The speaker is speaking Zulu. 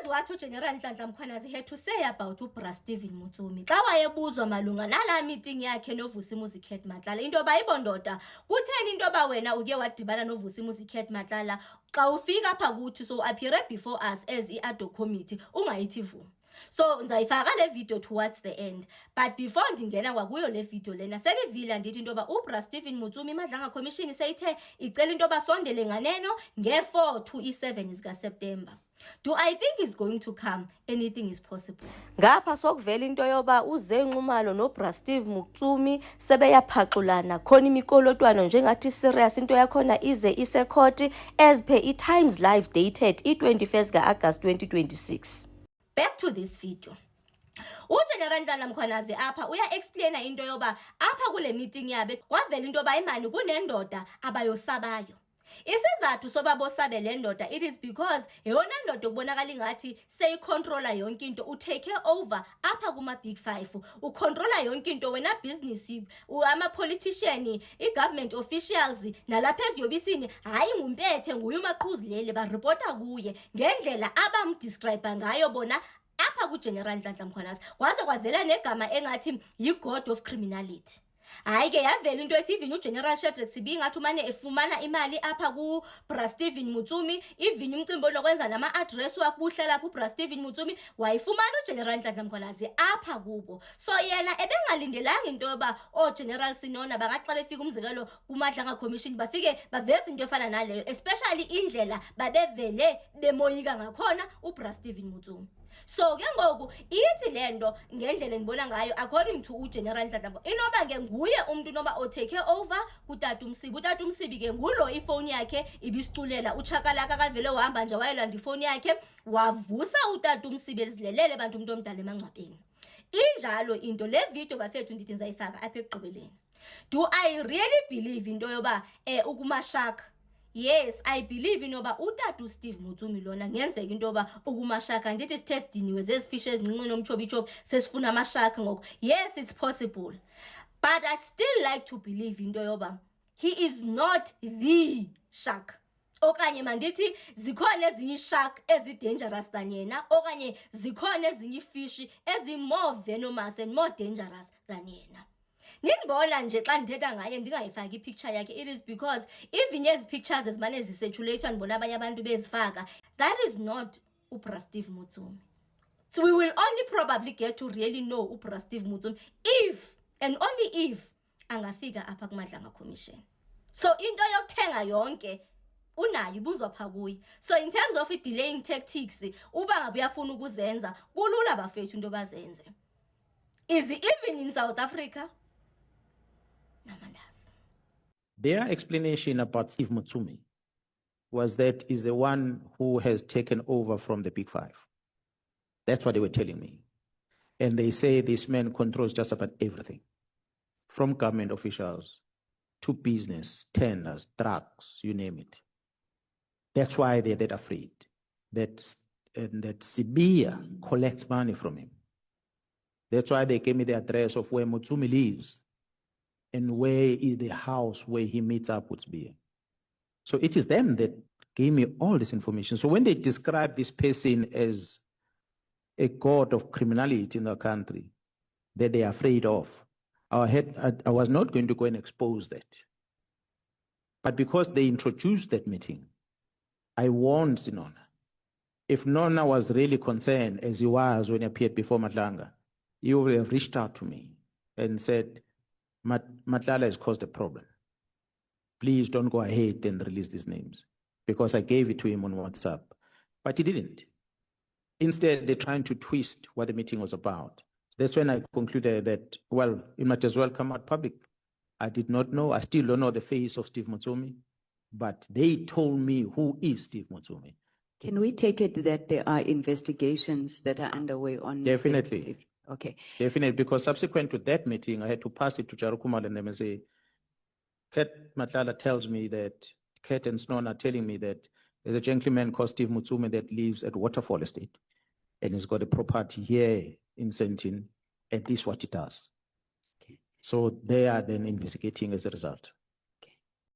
Here's what uGeneral Nhlanhla Mkhwanazi had to say about uBra Stephen Mutsomi. Xa wayebuzwa malunga nala meeting yakhe noVusimuzi Cat Matlala into yoba ibondoda kutheni into yoba wena uke wadibana noVusimuzi Cat Matlala xa ufika apha kuthi so appear before us as i-ad hoc committee ungayithi vu. So ndizayifaka le video towards the end, but before ndingena kwakuyo le video lena selivila ndithi into yoba uBra Stephen Mutsomi iMadlanga Commission seyithe icela into yoba sondele nganeno nge-4 to i-7 zikaSeptember. Do I think it's going to come? Anything is possible. Ngapha sokuvela into yoba uzenxumalo noBra Steve Mutsomi sebeyaphaxulana khona imikolotwano njengathi serious into yakhona ize isecourt as per iTimes Live dated i-21st ka-August 2026. Back to this video. uGeneral Nhlanhla Mkhwanazi apha uya-explaina into yoba apha kule meeting yabe kwavela into yoba imani kunendoda abayosabayo. Isizathu soba bosabe le ndoda it is because yona ndoda kubonakala ingathi seyicontrola yonke into, utake over apha kuma big 5, ucontrola yonke into, wena business, ama politician, i-government officials nalapha eziyobisini hayi ngumpethe nguye umaqhuzilele bareporta kuye ngendlela abamdescribe ngayo bona apha kuGeneral Nhlanhla Mkhwanazi kwaze kwavela negama engathi yi-god of criminality. Hayi ke yavela into ethi even uGeneral Shadrack Sibiya ngathi umane efumana imali apha kuBra Stephen Mutsomi, even umcimbi lokwenza nama address wakubuhla lapha uBra Stephen Mutsomi wayifumana uGeneral Nhlanhla Mkhwanazi apha kubo. So yena ebengalindelanga into yoba General Sinona bangaxa befika umzekelo kuMadlanga Commission bafike baveza into efana naleyo, especially indlela babevele bemoyika ngakhona uBra Stephen Mutsomi. So ke ngoku ithi lento ngendlela ngibona ngayo according to uGeneral Nhlanhla inoba ke nguye umuntu noba otake over kuTata uMsibi. uTata uMsibi ke ngulo ifoni yakhe ibisiculela uChakalaka kavele uhamba nje wayelanda ifoni yakhe wavusa uTata uMsibi ezilelele abantu umuntu omdala emangcwabeni. Injalo into le video bafethu ndithi ndizayifaka apha ekugqibeleni. Do I really believe into yoba ukumashaka? Yes, I believe in yoba uTata Steve Mutsomi lona ngenzeka into yoba ukumashaka ndithi sithe sidiniwe zezifishe ezincinci nomchobichobi sesifuna amashaka ngoko. Yes, it's possible. But I'd still like to believe into yoba he is not the shark. Okanye mandithi zikhona ezinye shark ezi-dangerous than yena, okanye zikhona ezinye fish ezi-more venomous and more dangerous than yena. Nindibona nje xa ndithetha ngaye ndingayifaki ipicture yakhe, it is because even ezi pictures ezimane zisirculatewa ndibona abanye abantu bezifaka, that is not uBra Steve Mutsomi. So we will only probably get to really know uBra Steve Mutsomi if and only if angafika apha kuMadlanga Commission. So into yokuthenga yonke unayo ibuzwa pha kuye. So in terms of delaying tactics uba ngabe uyafuna ukuzenza kulula bafethu into bazenze. Is it even in South Africa? Their explanation about Steve Mutsomi was that he's the one who has taken over from the Big Five. That's what they were telling me. And they say this man controls just about everything, from government officials to business, tenders, drugs, you name it. That's why they're that afraid that Sibiya collects money from him. That's why they gave me the address of where Mutsomi lives and where is the house where he meets up with Sibiya. So it is them that gave me all this information. So when they describe this person as a god of criminality in the country that they are afraid of, I was not going to go and expose that. But because they introduced that meeting, I warned Sinona. If Nona was really concerned, as he was when he appeared before Madlanga, he would have reached out to me and said, Matlala has caused a problem. Please don't go ahead and release these names, because I gave it to him on WhatsApp. But he didn't. Instead, they're trying to twist what the meeting was about. That's when I concluded that, well, it might as well come out public. I did not know. I still don't know the face of Steve Mutsomi, but they told me who is Steve Mutsomi. Can we take it that there are investigations that are underway on? Definitely. Okay. Definitely, because subsequent to that meeting, I had to pass it to Jarukumal and them and say, Kat Matlala tells me that, Kat and Snon are telling me that there's a gentleman called Steve Mutsomi that lives at Waterfall Estate, and he's got a property here in Sentin, and this is what he does. Okay. So they are then investigating as a result.